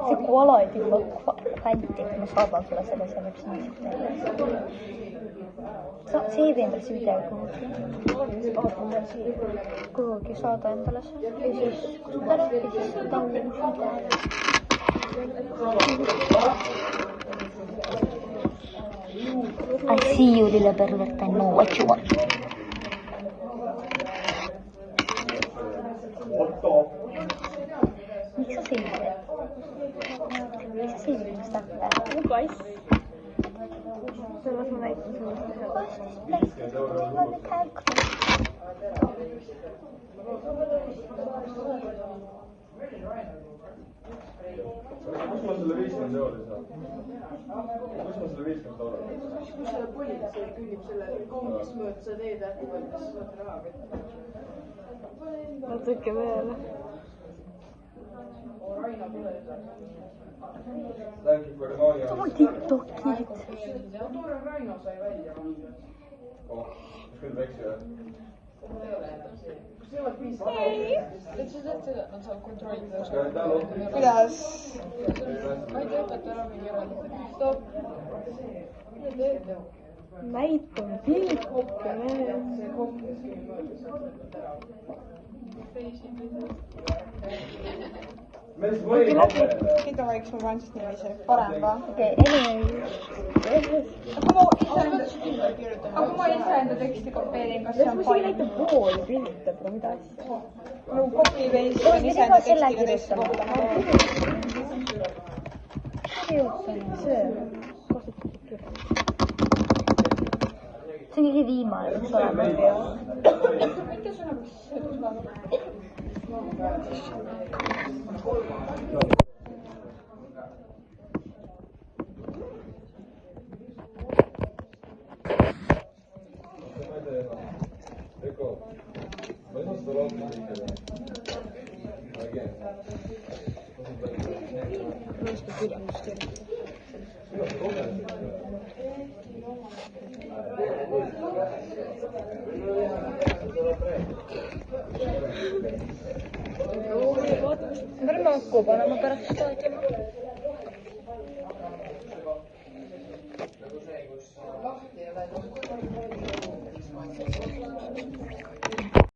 see quality look fantastic, ma saadan sulle selle see endale see video kuhugi saada endale see ja siis I see you, little pervert, I know what you want. Miks sa selline? Miks sa selline starta? Guys. Selles ma näitan Kus ma selle 50 euro saan? Kus ma selle 50 euro? Kus selle politsei künnib selle kongis mööda seda teed-ähti võttes võtta raha võtta? Natuke veel. Raina pole. Tule TikTokid. Toore Raino sai välja. Mis küll väikse jah? Kus ei ole piisavalt? Et sa tead seda, et nad saavad kontrollida. Kuidas? Ma ei tea, õpeta ära mingi eraldi. Stopp. Mida teed? Näitan pilke. Mida võiks ma panen siis niiviisi? Parem ka? Okei, Aga kui ma iseenda teksti kopeerin, kas see on fine? pooli piltab või mida asja? No copy paste on iseenda tekstiga teiste kohta. See on kõige viimane, mis olema. Mitte sul on Ma pean makku panema pärast staadiumi.